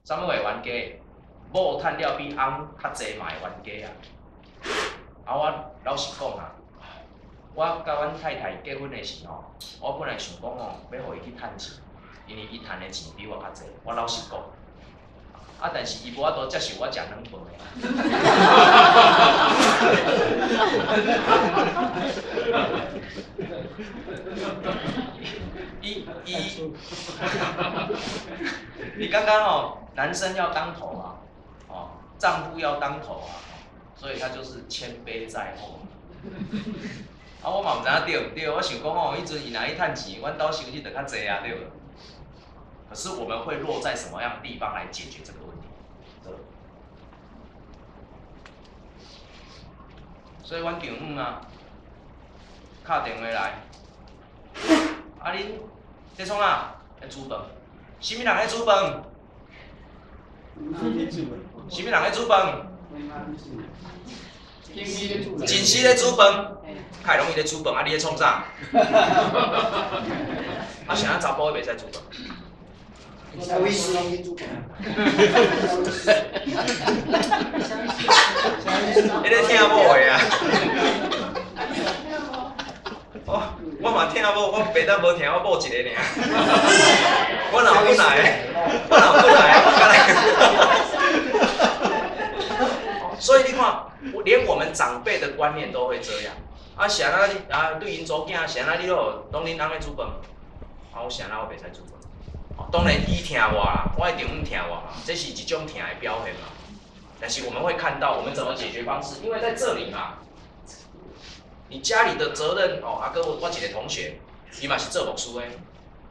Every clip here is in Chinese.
啥物会冤家？某趁了比翁较济嘛会冤家啊！啊，我老实讲啊，我甲阮太太结婚的时候，我本来想讲哦，要互伊去趁钱，因为伊趁的钱比我较济。我老实讲，啊，但是伊无法度接受我食软饭的。你刚刚哦，男生要当头啊，哦，丈夫要当头啊，所以他就是谦卑在后。啊，我嘛唔知影对唔对，我想讲哦，迄阵伊若去趁钱，阮兜收入就较济啊，对不？可是我们会落在什么样的地方来解决这个问题？所以阮丈母啊，敲电话来，啊恁在创啊？在煮饭，什么人在煮饭？什么人在煮饭？真丝咧煮饭，凯龙伊咧煮饭，啊你咧创啥？啊啥查甫袂使煮饭？威斯拢去煮饭。你咧听某的啊？我嘛听某，我袂当无听，我某一个尔。我哪本来，所以你看，连我们长辈的观念都会这样。啊，啥啊你啊对因祖囝，啥啊你拢恁翁咧煮饭，啊我啥啊我袂使煮饭。当然伊听我啦，我的丈母听我嘛，这是一种听的表现嘛。但是我们会看到我们怎么解决方式，因为在这里嘛。你家里的责任哦，啊，哥我一个同学，伊嘛是做牧师的，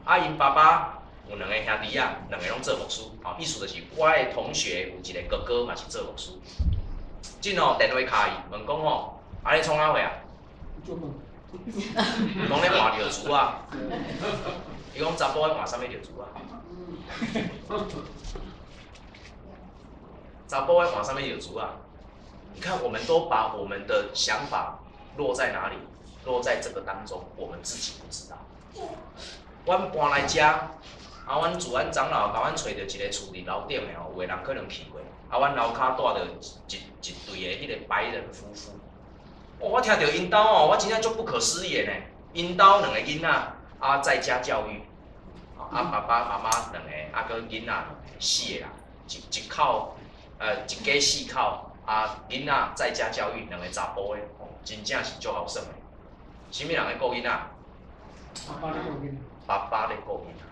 啊，因爸爸有2个兄弟啊，2个拢做牧师，哦，意思就是我的同学有一个哥哥嘛是做牧师，真哦电话卡伊问讲哦，啊你创啥货啊？讲咧换尿珠啊，伊讲查甫咧换啥物尿珠啊？查甫咧换啥物尿珠啊？你看，我们都把我们的想法。落在哪里？落在这个当中，我们自己不知道。阮搬来遮，啊，阮自然长老甲阮找到一个厝伫楼顶的哦，有个人可能去过。啊，阮楼骹住着一对的迄个白人夫妇。哦，我听到因兜哦，我真正足不可思议的呢。因兜2个囡仔啊，在家教育，啊，爸爸妈妈2个，啊，个囡仔4个啦，一口一家4口。啊，囡仔在家教育2个查甫的，真正是足好耍的。什么人在顾囡仔？爸爸在顾囡仔。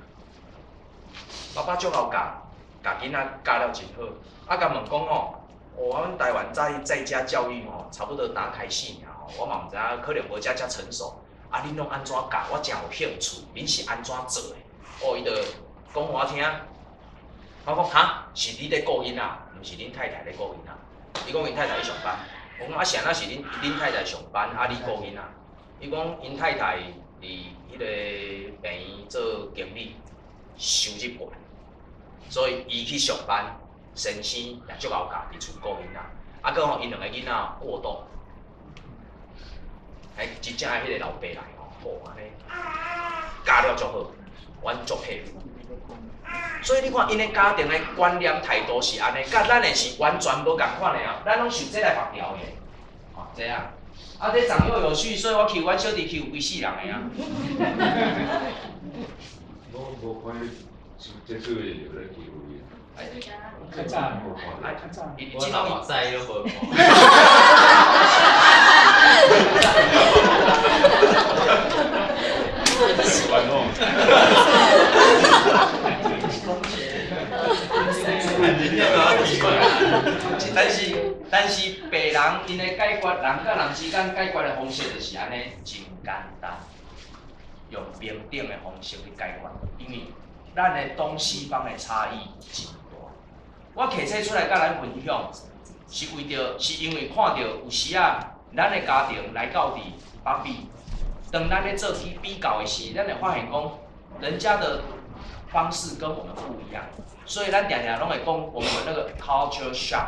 爸爸足好教，教囡仔教了真好。啊，甲问讲哦，阮台湾在家教育哦，差不多打开4年哦，我嘛毋知影，可能无遮成熟。啊，恁拢安怎教？我真有兴趣，恁是安怎做的？哦，伊就讲互我听。我讲哈，是你在顾囡仔，毋是恁太太在顾囡仔。伊讲因太太去上班，我讲啊，啥那是恁太太上班，啊你顾囡仔。伊讲因太太伫迄个病院做经理，收入悬，所以伊去上班，先生也足够教伫厝顾囡仔。啊，佮吼因2个囡仔过度，真正迄个老爸来吼，安尼教了足好，阮足佩服。所以你看，因的家庭的观念态度是安尼，甲咱的是完全无共款的啊！咱拢受这来白条的，哦，这样。啊，这长幼有序，所以我求阮小弟求规4人的啊。我无看这次有在求伊。较早，我老目屎都无看。喜欢弄。但是别人因的解决人甲人之间解决的方式就是安尼，真简单，用平等的方式去解决，因为咱的东西方的差异真大。我摕册出来甲咱分享，是因为看到有时啊，咱的家庭来到伫北美，当咱咧做去比较的时，咱会发现讲，人家的方式跟我们不一样，所以咱常常拢会讲，我们有那个 culture shock。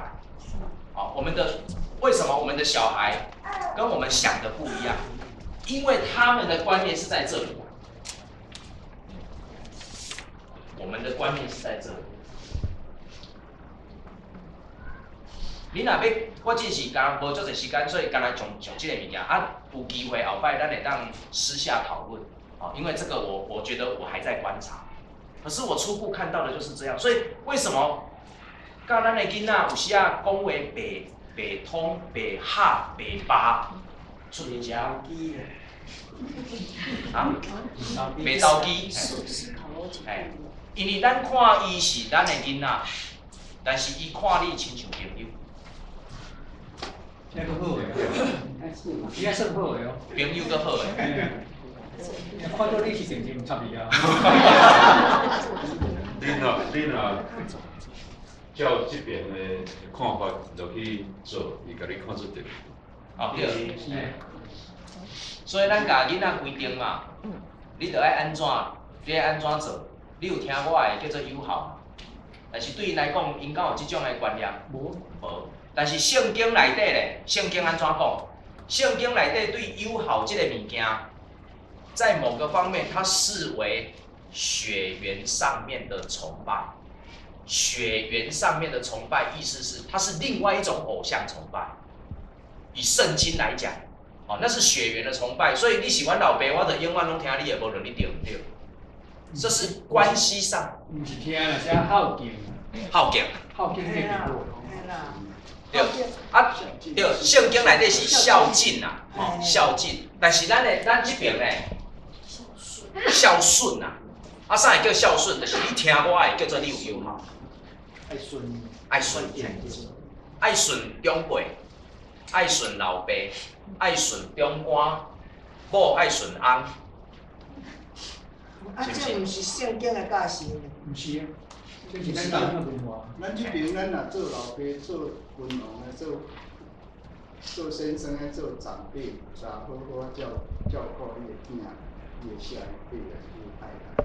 好，为什么我们的小孩跟我们想的不一样？因为他们的观念是在这里，我们的观念是在这里。你若要，我只是刚无足侪时间，所以刚才从这个物件啊，有机会后摆咱会当私下讨论，哦，因为这个我觉得我还在观察，可是我初步看到的就是这样，所以为什么甲咱的囡仔有时啊讲话白通、白哈、白巴，出名声啊？白刀机，哎，因为咱看伊是咱的囡仔，但是伊看你亲像朋友。这个好诶，应该算好诶哦。朋友搁好诶。看到你是成绩唔差别啊。你若照这边的看法落去做，伊甲你看出点。哦对。所以咱甲囡仔规定嘛，你着爱安怎，你爱安怎做？你有听我的叫做友好嘛？但是对因来讲，因敢有即种的观念？无。但是圣经内底咧，圣经安怎讲？圣经内底对友好这个物件，在某个方面，它视为血缘上面的崇拜。血缘上面的崇拜，意思是它是另外一种偶像崇拜。以圣经来讲，哦，那是血缘的崇拜。所以你是阮老爸，我就永远拢听你的，无论你对不对？这是关系上。唔是听啦，是好敬。好敬。好敬这个。对，啊，对，圣经内底是孝敬啊，哦，孝敬。但是咱这边咧，孝顺啊，啊，啥会叫孝顺？就是你听我的，叫做你有友好。爱顺。爱顺，爱顺长辈，爱顺老爸，爱顺长官，某爱顺翁。啊，这毋是圣经的教示。毋是啊，这是咱人的文化。咱这边咱若做老爸、做君王的、做先生的、做长辈，咋好好照顾你的囝、你的下一辈啊，你的太太，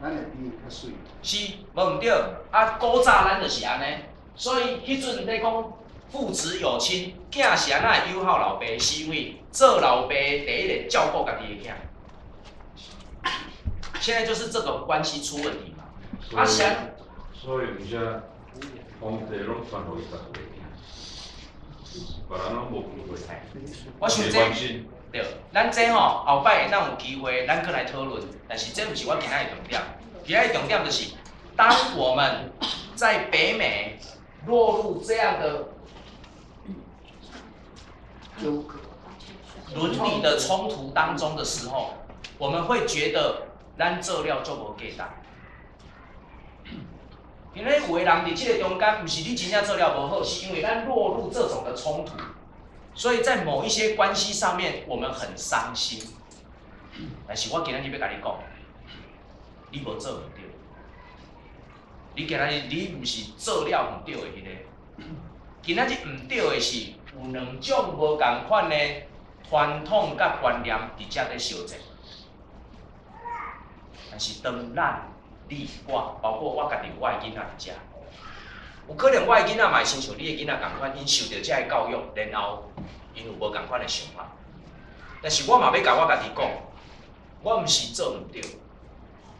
咱会比伊较水。是，无毋对。啊，古早咱就是安尼，所以迄阵咧讲父子有亲，囝是安那友好老爸，是因为做老爸第一个照顾家己的囝。现在就是这个关系出问题嘛。啊，所以有些皇帝拢传互伊家己的囝，别人拢无机会。我想这对，咱这吼后摆咱有机会，咱搁来讨论。但是这不是我今仔的重点，今仔的重点就是，当我们在北美落入这样的伦理的冲突当中的时候，我们会觉得咱做了做无价值。因为有的人伫这个中间，不是你真正做了无好，是因为咱落入这种的冲突，所以在某一些关系上面，我们很伤心。但是我今仔日要甲你讲，你无做唔对，你今仔日你唔是做了唔对的迄个，今仔日唔对的是有两种无共款的传统甲观念伫遮咧相争。但是当咱你我，包括我家己我的囡仔伫遮，有可能我的囡仔嘛亲像你的囡仔共款，因受到遮个教育，然后因有无共款的想法。但是我嘛要甲我家己讲，我毋是做毋对。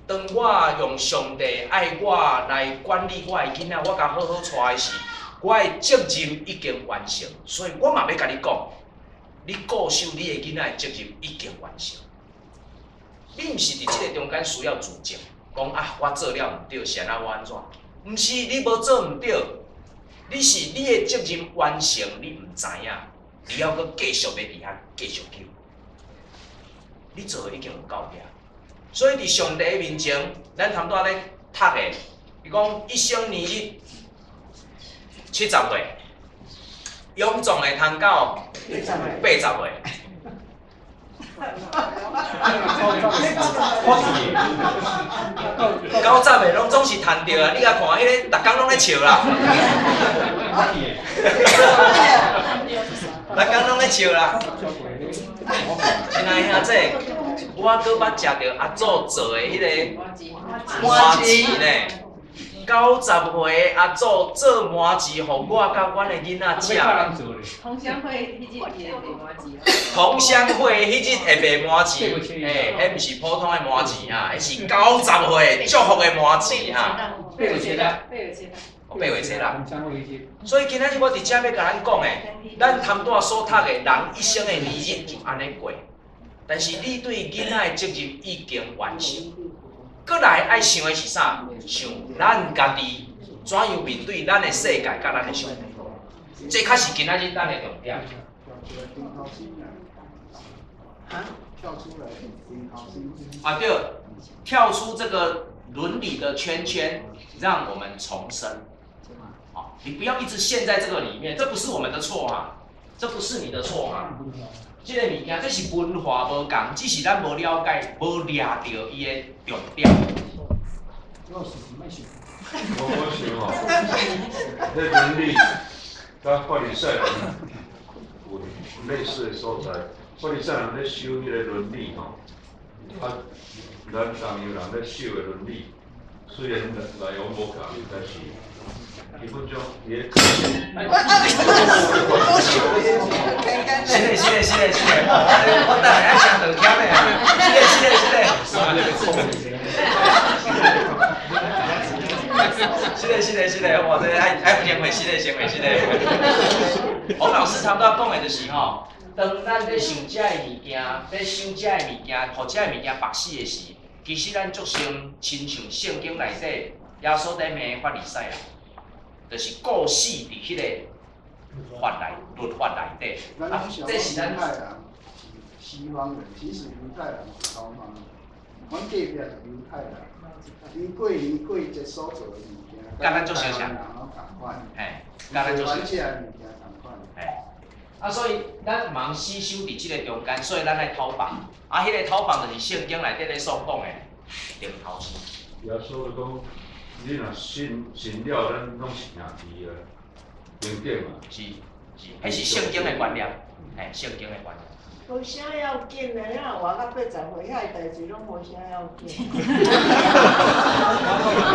当我用上帝爱我来管理我的囡仔，我甲好好带的时，我的责任已经完成，所以我嘛要甲你讲，你固守你的囡仔的责任已经完成。你毋是伫即个中间需要自责，讲啊，我做了毋对，是安怎我安怎？毋是你无做毋对，你是你的责任完成，你毋知影，你要搁继续要伫遐继续救。你做的已经有够了，所以伫上帝面前，咱差不多咧读的，伊讲一生年日70岁，勇壮的通到80岁。九十的拢总是趁着啊！你甲看迄个，逐工拢咧笑啦。逐工拢咧笑啦。亲爱兄姐，我搁捌食着阿祖做的迄个麻糍呢。90岁阿祖做麻糍，互我甲阮的囡仔食。同乡会迄日会卖麻糍。同乡会迄日会卖麻糍，迄毋是普通的麻糍啊，迄是90岁祝福的麻糍啊。被尾切的，被尾切啦。红香味切。所以今仔日我伫遮要甲咱讲诶，咱谈大所读诶人一生诶年日就安尼过，但是你对囡仔诶责任已经完成，过来爱想诶是啥？想咱家己怎样面对咱诶世界甲咱诶上帝，这才是今仔日咱诶重点。跳出来，顶好心。啊，对，跳出这个伦理的圈圈，让我们重生。好，你不要一直陷在这个里面，这不是我们的错啊，这不是你的错啊。这个物件，这是文化无共，只是咱无了解，无抓到伊的重点。我想吼，迄伦理甲法利赛人有类似的所在。法利赛人咧守迄个伦理吼，啊，咱东洋人咧守的伦理，虽然内容无共，但是基本上伊咧。是嘞，我等下爱上两天的啊，是嘞，我这爱先回，是嘞。王老师差不多讲的就是吼。当咱咧想遮个物件，咧想遮个物件，互遮个物件白死的时，其实咱足先亲像圣经内底耶稣在骂法利赛人，就是故死伫迄个律法内底。啊，这是咱西方人，其实犹太人是东方人，阮隔壁是犹太人，年过节所做的物件，甲咱足相像，嘿，甲咱足相像，嘿。啊，所以咱忙死守伫即个中间，所以咱来讨房。啊，迄个讨房就是圣经内底咧所讲的定头前。耶稣就讲，你若信了，咱拢是兄弟啊，平等嘛。是，迄是圣经的观念，嘿，圣经的观念。无啥要紧的，咱活到80岁，遐个代志拢无啥要紧。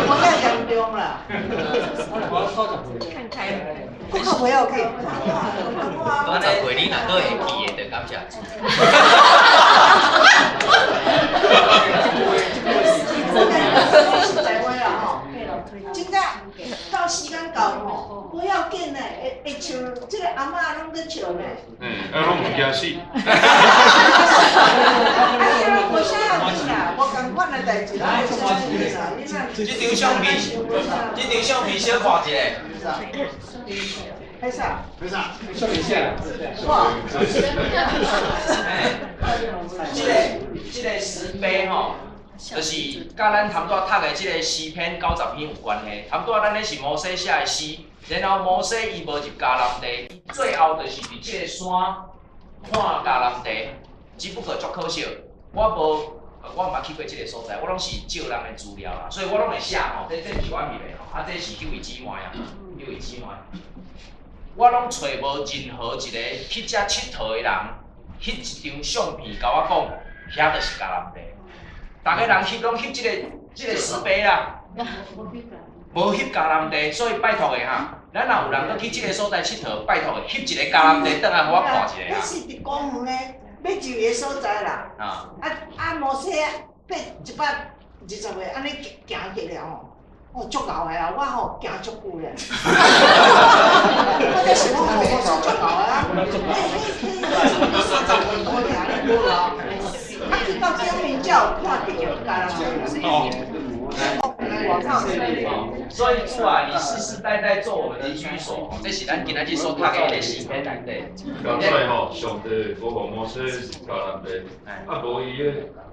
无遐严重啦。看开了。不可不要紧。我10岁你若佫会记的，就感谢主。实在话啦吼，真正到时间到吼，不要紧的，会笑，即个阿嬷拢在笑呢。拢唔惊死。哎呀，无啥要紧啦，无共款的代志，拢无啥要紧啦。这张相片小看一下。还啥？笑一下。哇！这个石碑吼，就是甲咱谈多读的这个诗篇90篇有关系。谈多咱咧是摩西写的诗，然后摩西伊无入迦南地，最后就是伫这个山看迦南地，只不过足可惜，我毋捌去过这个所在，我拢是照人的资料啦，所以我拢会写吼，这是我翕的吼，啊这是几位姊妹啊，我拢找无任何一个去遮佚佗的人，翕一张相片，甲我讲，遐就是迦南地。大家人翕拢翕这个石碑啦，无翕迦南地，所以拜托的哈，咱若有人要去这个所在佚佗，拜托的翕一个迦南地，倒来互我看一下你是伫公园咧，要入个所在啦。摩西爬120岁安尼行去了吼。哦，足够的啊！我吼行足久咧，我在想我足够的啊。无啦，啊去到顶面才有看到家人所以主啊，你世世代代做我们的居所，这是咱今仔日所读的迄个诗篇内底。刚才吼，上帝无互摩西迦南地，啊无伊个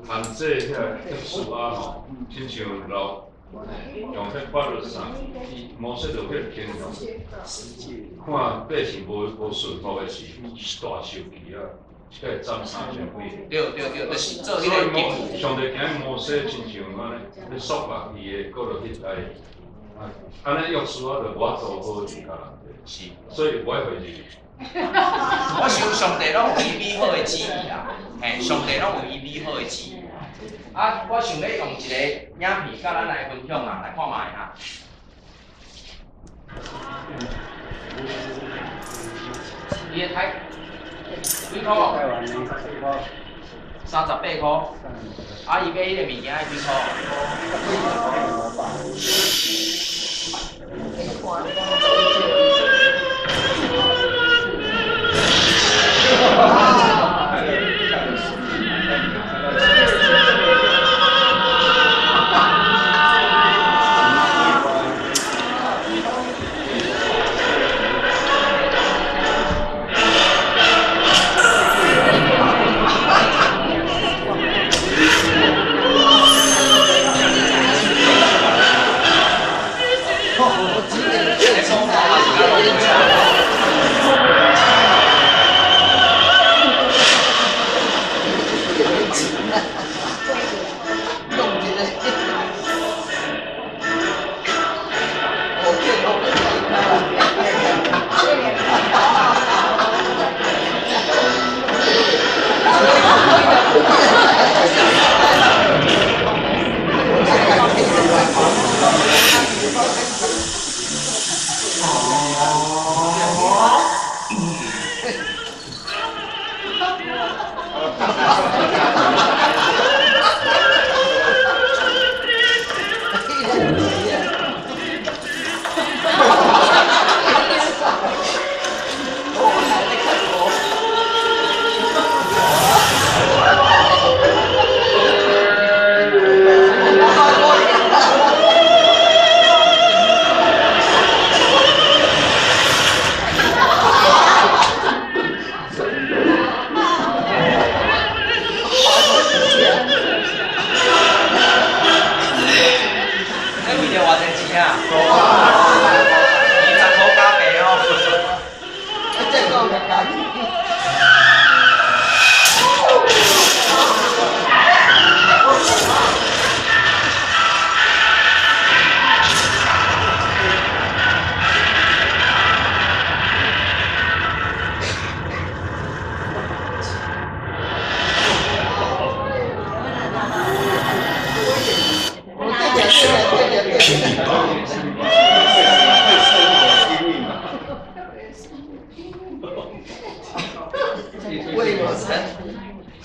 限制遐特殊啊吼，亲像老。用迄法律上，摩西就去天上，看百姓无顺服的是大受气啊，个斩3千几。对，就是做迄个义务。上帝惊摩西亲像安尼，你束缚伊的，搁落去来，安尼约书亚就无法度好去甲人。是。所以我会去。我想上帝拢有伊美好的旨意啊，嘿，上帝拢有伊美好的旨意。啊，我想要用一个影片，甲咱来分享啊，来看卖哈。伊个台，几箍？ 38箍。啊，伊买迄个物件要几箍？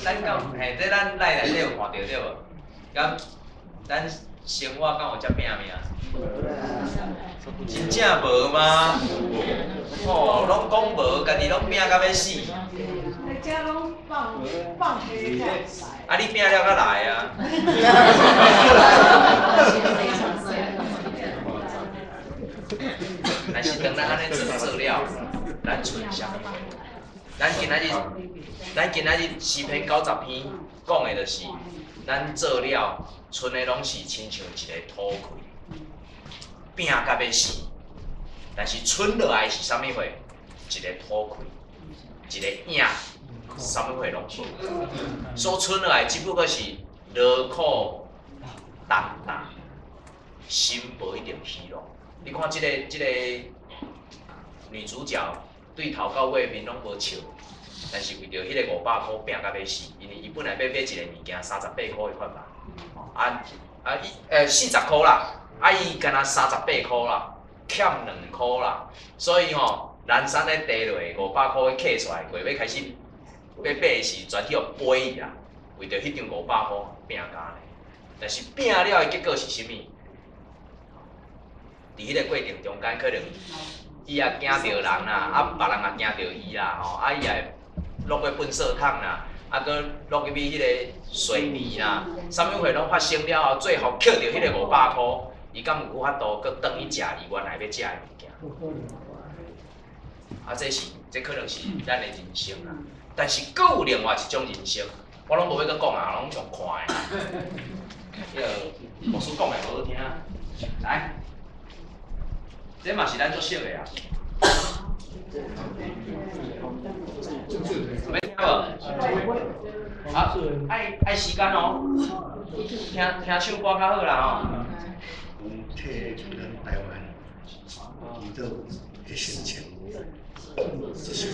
咱讲嘿，这咱内底有看到对无？敢咱生活敢有遮拼命？真正无吗？哦，拢讲无，家己拢拼到要死。这拢放屁才来。啊，你拼了才来啊！但是当咱安尼做了，咱剩啥物？咱今仔日视频90篇讲的就是，咱做了，剩的拢是亲像一个土块，拼甲要死。但是剩落来是啥物货？一个土块，一个影，啥物货拢无。所剩落来只不过是劳苦担当，心无一定虚荣。你看这个女主角。对头到尾面拢无笑，但是为着迄个500块拼甲要死，因为伊本来要买一个物件38块的款吧，40块啦，伊干那38块啦，欠2块啦，所以人山咧低落500块摕出来，过要开始要买的时全去互背伊啦，为着迄张500块拼甲呢，但是拼了的结果是啥物？伫迄个过程中间可能。伊也惊着人啦，别人也惊着伊啦，伊也落去粪扫桶啦，搁落去迄个水泥啦，啥物货拢发生了后，最后捡着迄个500块，伊敢有法度搁转去食伊原来要食的物件？这可能是咱的人生啦。但是搁有另外一种人生，我拢无要搁讲啊，拢用看的。迄个牧师讲的无好听，来。这嘛是咱做熟的啊，没听无？啊，爱时间哦，听唱歌较好啦吼。替咱台湾遇到的心情，就是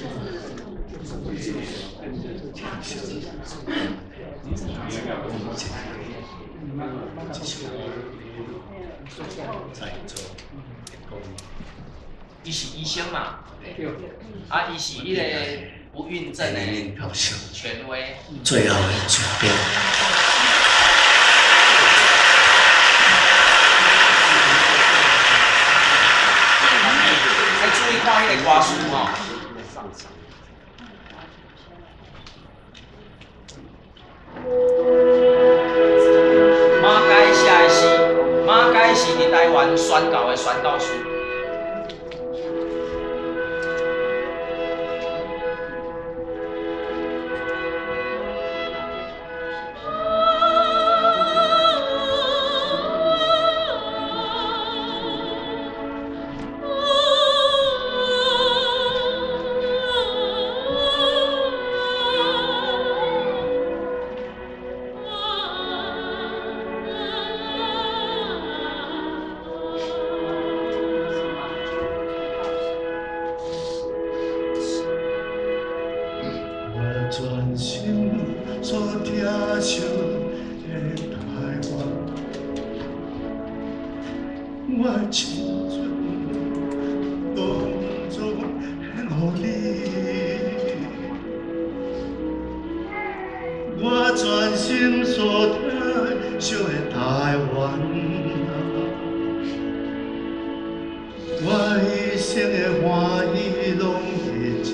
在做。伊是医生嘛，啊，伊是迄个不孕症的表示权威，最后的决定。还注意看迄个歌词吼。马街写的诗，马街是伫台湾宣教的宣教师。专心所听受的台湾，我青春当作献予你。我专心所听受的台湾，我一生的欢喜拢在这。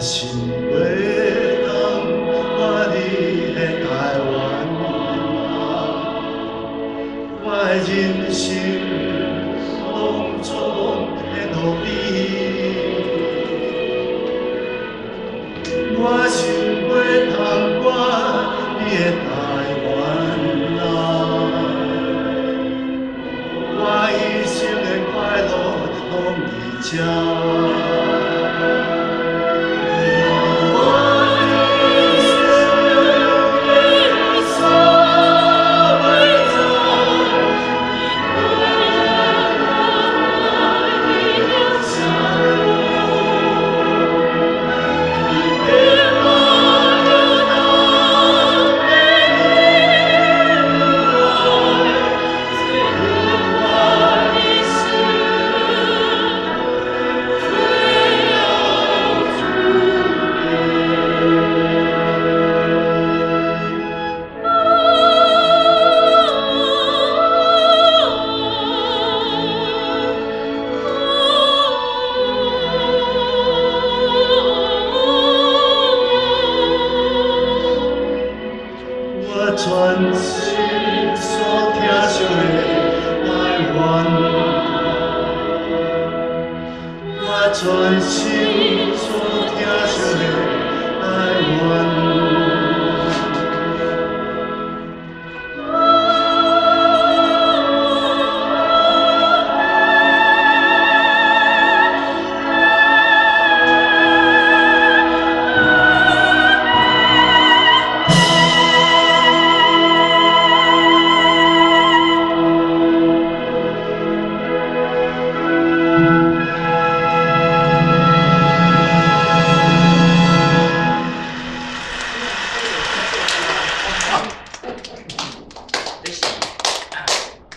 心袂当我你的台湾，我的人生拢总献予你。我心袂当我你的台湾啊，我一生的快乐拢伫这。专心所听受的台湾，我专心所听受的台湾。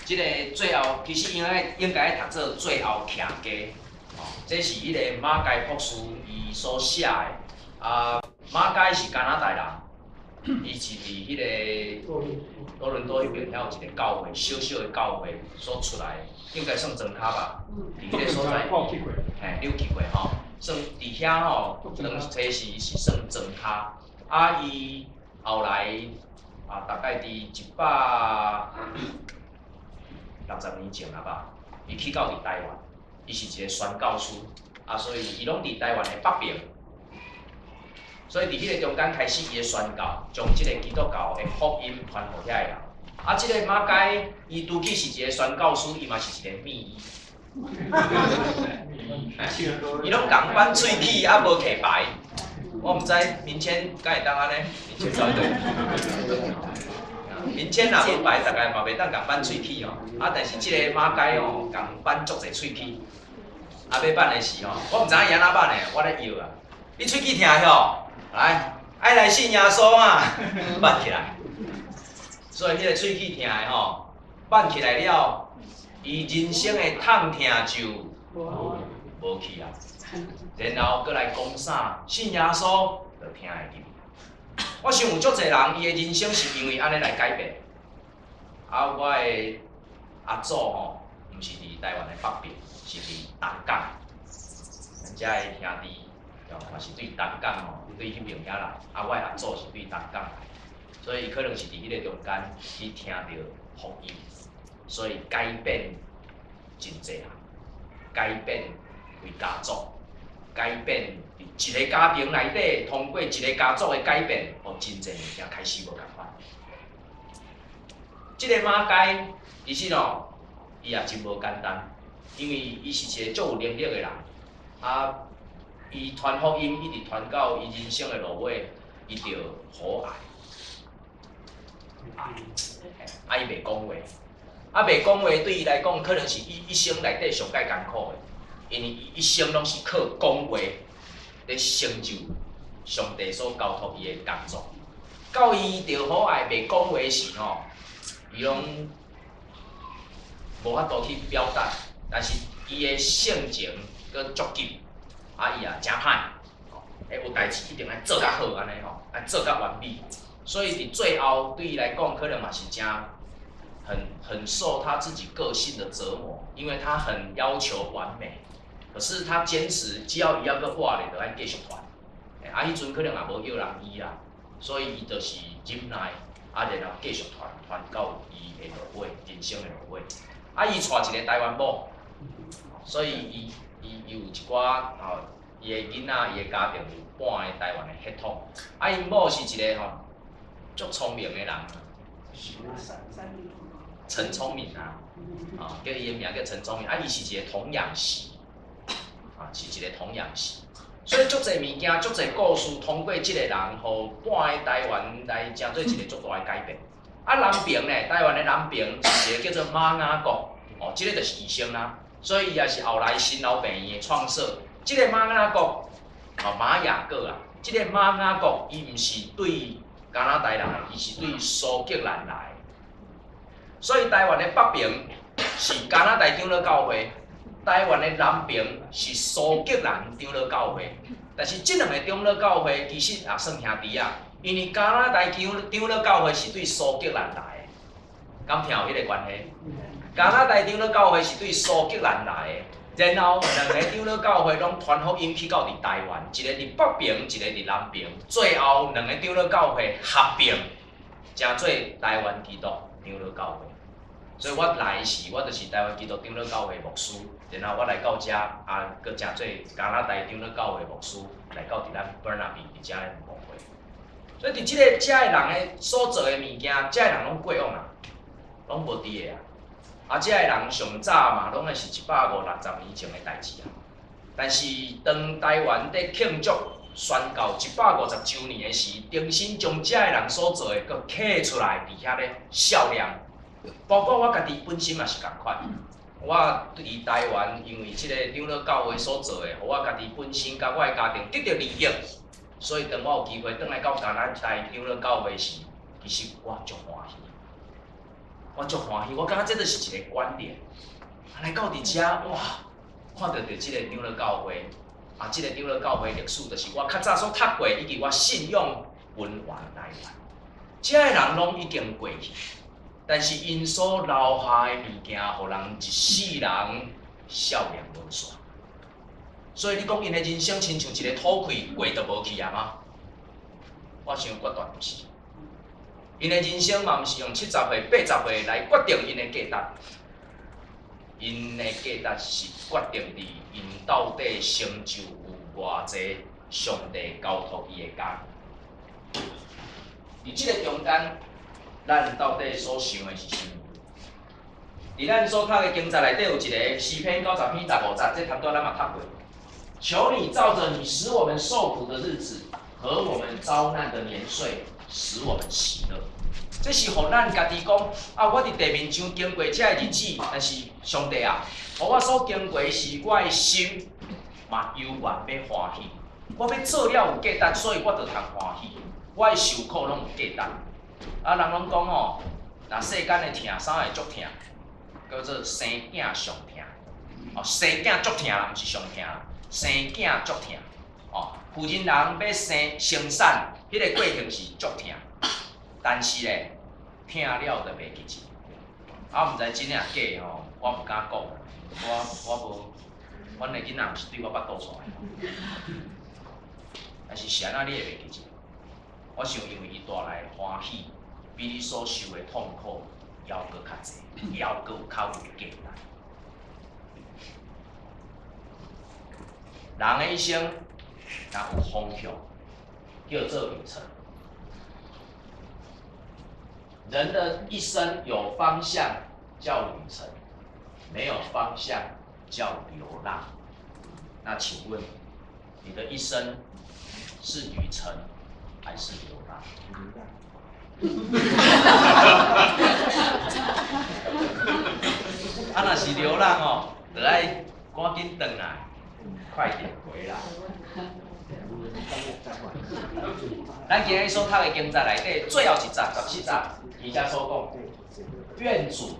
即个最后其实应该读做最后徛家，这是迄个马偕博士伊所写的。马偕是加拿大人，伊是伫迄个多伦多迄边遐有一个教会，小小的教会所出来，应该算庄卡吧。伫迄个所在，嘿，你有去过吼？算伫遐吼，当初是算庄卡，啊伊后来大概伫160年前啦吧，伊去到伫台湾，伊是一个宣教师，所以伊拢伫台湾的北边。所以伫迄个中间开始伊的宣教，将即个基督教的福音传互遐个人。即个马街伊拄起是一个宣教师，伊嘛是一个秘医。伊拢共翻喙齿，无摕牌。我毋知民谦敢会当安尼？民谦对。民谦若无牌，大概嘛袂当共翻喙齿哦。但是即个马街哦，共翻足侪喙齿。要办的时吼，我毋知影安怎办的，我咧摇啊。你喙齿疼吼？来，爱来信耶稣啊，办起来。所以迄个喙齿疼的吼，办起来了，伊人生的痛疼就无去啊。然后搁来讲啥，信耶稣就听会入。我想有足侪人，伊的人生是因为安尼来改变。我的阿祖吼，毋是伫台湾的北边，是伫东港，咱遮的兄弟。嘛是对东港吼，对迄边遐来，我的阿祖是对东港来，所以可能是伫迄个中间去听到福音，所以改变真济啊，改变为家族，改变一个家庭内底，通过一个家族的改变，互真济物件开始无共款。即个马街其实哦，伊也真无简单，因为伊是一个足有能力的人，伊传福音一直传到伊人生的路尾，伊着好爱，伊袂讲话，袂讲话对伊来讲，可能是伊一生内底上介艰苦的，因为伊一生拢是靠讲话来成就上帝所交托伊的工作。到伊着好爱袂讲话时吼，伊拢无法度去表达，但是伊的性情佮足急。伊也真歹，有代志一定爱做较好安尼吼，爱做较完美。所以伫最后对伊来讲，可能嘛是真很受他自己个性的折磨，因为他很要求完美。可是他坚持，只要伊要搁活咧，就爱继续传。迄阵可能也无叫人医啦，所以伊就是忍耐，然后继续传到伊的落尾，人生的落尾。伊娶一个台湾某，所以伊有一寡伊的囡仔、伊的家庭有半个台湾的血统。因某是一个足聪明的人，陈聪明啊，叫伊的名叫陈聪明。伊是一个童养媳，是一个童养媳。所以足侪物件、足侪故事，通过即个人，互半个台湾来成做一个足大的改变。南边呢，台湾的南边是一个叫做马雅国，即个就是医生啦。所以伊也是后来新老病院的创设。即个马雅国，马雅各啊，即个马雅国，伊毋是对加拿大来，伊是对苏格兰来。所以台湾的北边是加拿大长老教会，台湾的南边是苏格兰长老教会。但是即两个长老教会其实也算兄弟啊，因为加拿大长老教会是对苏格兰来的，敢听有迄个关系？加拿大长老教会是对苏格兰来的，然后两个长老教会拢传福音去到伫台湾，一个伫北边，一个伫南边，最后两个长老教会合并，成做台湾基督长老教会。所以我来时，我就是台湾基督长老教会牧师，然后我来到遮，佮成做加拿大长老教会牧师，来到伫咱 Burnaby 伫遮咧牧会。所以伫即个遮的人的所做的物件，遮的人拢过往啊，拢无伫个啊。遮的人上早嘛，拢是150、60年前的代志啊。但是当台湾在庆祝宣告150周年的时，重新将遮的人所做的，佮刻出来伫遐咧笑脸。包括我家己本身嘛是共款，我伫台湾，因为即个长老教会所做的，互我家己本身甲我的家庭得到利益，所以当我有机会转来到加拿大长老教会时，其实我足欢喜，我足欢喜，我感觉这就是一个观点。来到伫遮，哇，看到即个长老教会，即个长老教会历史，就是我较早所读过，以及我信仰文化来源。遮个人拢已经过去，但是因所留下的物件，互人一世人笑脸无煞。所以你讲因的人生亲像一个土块过都无去啊吗？我想决断毋是。因的人生嘛，毋是用70岁、80岁来决定因的价值。因的价值是决定伫因到底成就有偌济，上帝交托伊的家。伫即个中间，咱到底所想的是啥物？伫咱所读的经节内底有一个诗篇90篇15节，这差不多咱嘛读过。求你照着你使我们受苦的日子和我们遭难的年岁，使我们喜乐。这是互咱家己讲啊！我伫地面上经过这日子，但是上帝啊，互我所经过是我的心嘛悠远要欢喜。我要做了有价值，所以我就通欢喜。我的受苦拢有价值。啊，人拢讲吼，若世间的疼啥会足疼，叫做生囝上疼。哦，生囝足疼啦，毋是上疼啦，生囝足疼。哦，妇人人要生产，迄个过程是足疼。但是咧，听了就袂记住。啊，毋知真诶假吼，我毋敢讲。我无，阮诶囡仔毋是对我巴肚出来。但是是安怎你会袂记住？我想因为伊带来欢喜，比你所受诶痛苦还阁较济，还阁有较有价值。人诶一生若有方向，叫做旅程。人的一生有方向叫旅程，没有方向叫流浪。那请问，你的一生是旅程还是流浪？啊，若是流浪哦，就爱赶紧回来，快点回来。咱今日所读的经节内底最后一节14节，伊遮所讲，愿主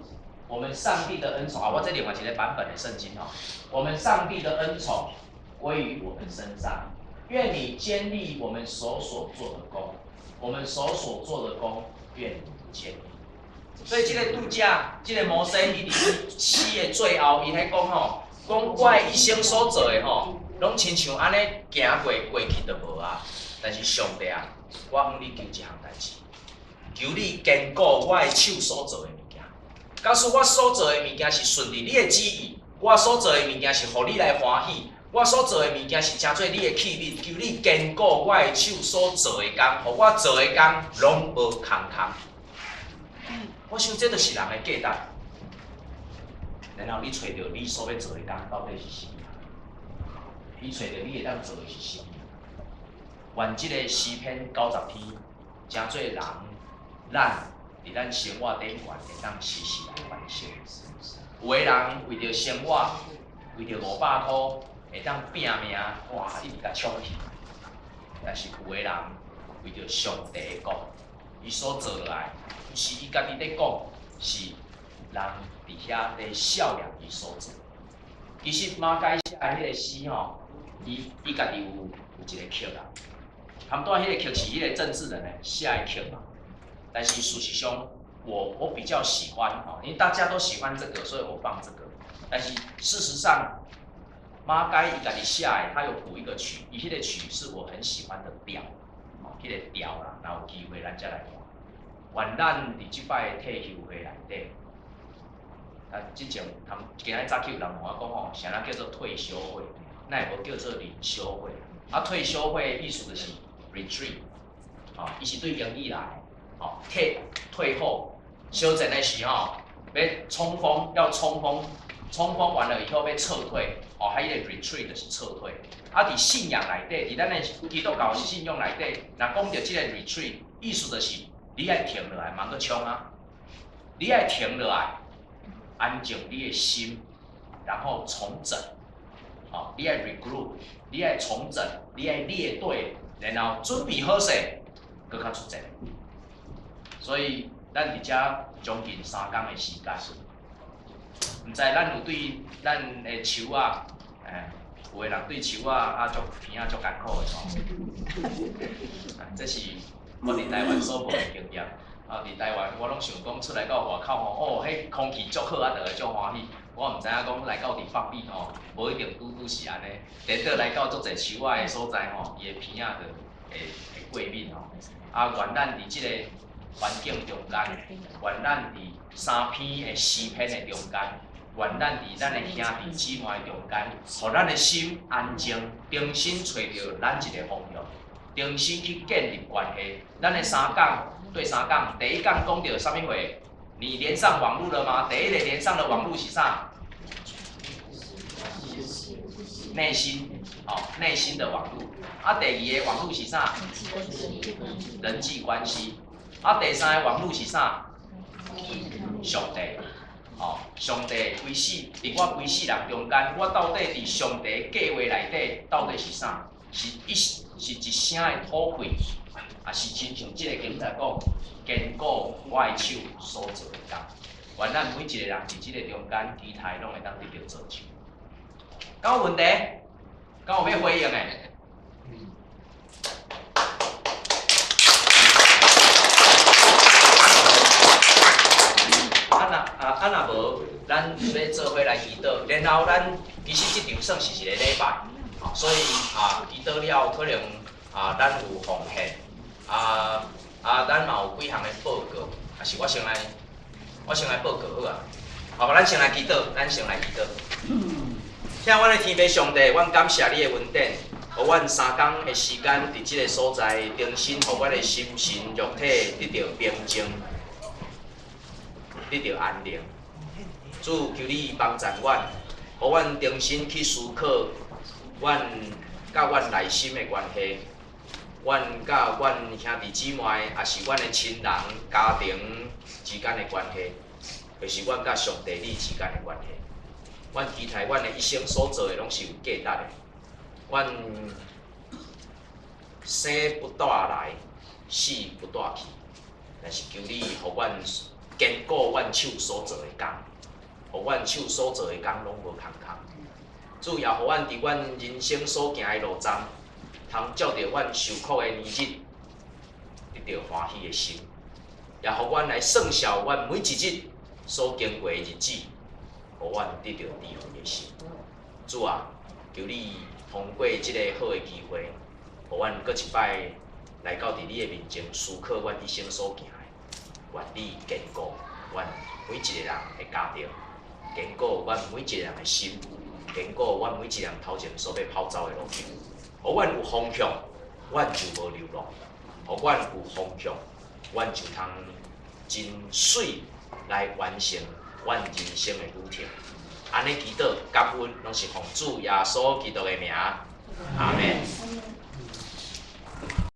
我们上帝的恩宠啊，我这另外一个版本的圣经哦，我们上帝的恩宠归于我们身上，愿你坚立我们手所做的工，我们手所做的工，愿你坚立。所以这个度假，这个摩西伊伫死的最后，伊喺讲吼，讲我的一生所做的吼，拢亲像安尼行过去就无啊。但是上帝啊，我向你求一项代志，求你坚固我的手所做的物件。假使我所做的物件是顺利你的旨意，我所做的物件是互你来欢喜，我所做的物件是诚做你的器皿，求你坚固我的手所做的工，互我做的工拢无空空。我想这就是人的价值。然后你找到你所要做的工到底是啥？你找到你会当做的是啥？愿即个诗篇90篇，诚侪人，咱伫咱生活顶悬会当时时来反省。有个人为着生活，为着500箍，会当拼命，哇，一直甲冲去。但是有个人为着上帝的国，伊所做落来，不是伊家己咧讲，是人伫遐咧笑量伊所做。其实马偕写的迄个诗吼，伊家己有一个曲啦。他们迄个曲是迄个政治人呢写的曲嘛，但是事实上我比较喜欢哈，因为大家都喜欢这个，所以我放这个。但是事实上，马偕伊家己写的，他有谱一个曲，伊迄个曲是我很喜欢的调，哦，迄个调啦，若有机会咱再来看。愿咱伫即摆的退休会内底，啊，之前今日早起有人问我讲吼，啥人叫做退休会？那也无叫做领休会。啊，退休会的意思就是 retreat， 哦，伊是对英语来，哦，退后休整的时候，要冲锋，冲锋完了以后要撤退，哦，还有一个 retreat 就是撤退。啊，伫信仰内底，伫咱的基督教信仰内底，若讲到即个 retreat， 意思就是你爱停落来，茫个冲啊，你爱停落来，安静你的心，然后重整。哦，你爱 regroup， 你爱重整，你爱列队，然后准备好势，搁较出战。所以咱伫遮将近3天的时间，毋知咱有对咱的树啊，有个人对树啊足片啊足艰苦的吼，这是我伫台湾所无的经验。啊，伫台湾我拢想讲出来到外口吼，哦，迄空气足好啊，大家足欢喜。我毋知影讲来到伫放屁吼，无一定拄是安尼。等到来到足侪树仔的所在吼，伊的鼻仔就会过敏吼。啊，原咱伫即个环境中间，原咱伫三片的四片的中间，原咱伫咱的兄弟姊妹中间，互咱的心安静，重新找到咱一个方向，重新去建立关系。咱的三讲对三讲，第一讲讲到啥物货？你连上网络了吗？第一个连上的网络是啥？内心，哦，内心的网络。啊，第二个网络是啥？人际关系。啊，第三个网络是啥？上帝。哦，上帝规世，伫我规世人中间，我到底伫上帝计划内底到底是啥？是一声的土气，也是亲像即个警察讲，坚固我的手所做的工。愿咱每一个人伫即个中间，期待拢会当得到造就。敢有问题？敢有要回应的？若无，咱要做伙来祈祷，然后咱其实即场算是一个礼拜，所以祈祷了可能咱有奉献，咱嘛有几项的报告，也是我先来报告好啊。好，咱先来祈祷，请阮的天父上帝，阮感谢你的恩典，互阮3天的时间伫即个所在，重新互阮的心神肉体得到平静，得到安宁。主，求你帮助阮，互阮重新去思考阮甲阮内心的关系，阮甲阮兄弟姊妹，也是阮的亲人、家庭之间的关系，就是阮甲上帝你之间的关系。阮期待阮的一生所做的拢是有价值的。阮生不带来，死不带去，但是求你互阮坚固阮手所做的工。互阮手所做的工拢无空空，主也互阮伫阮人生所行的路站，通照着阮受苦的年日，得到欢喜的心，也互阮来算数阮每一日所经过的日子，互阮得到智慧的心。主啊，求你通过即个好的机会，互阮搁一摆来到伫你的面前思考阮一生所行的，愿你坚固阮每一个人的家庭。坚固阮每一个人的心，坚固阮每一个人头前所要跑走的路径。互阮有方向，阮就无流浪；互阮有方向，阮就通真水来完成阮人生的旅程。安尼祈祷、感恩，拢是奉主耶稣基督的名，阿门。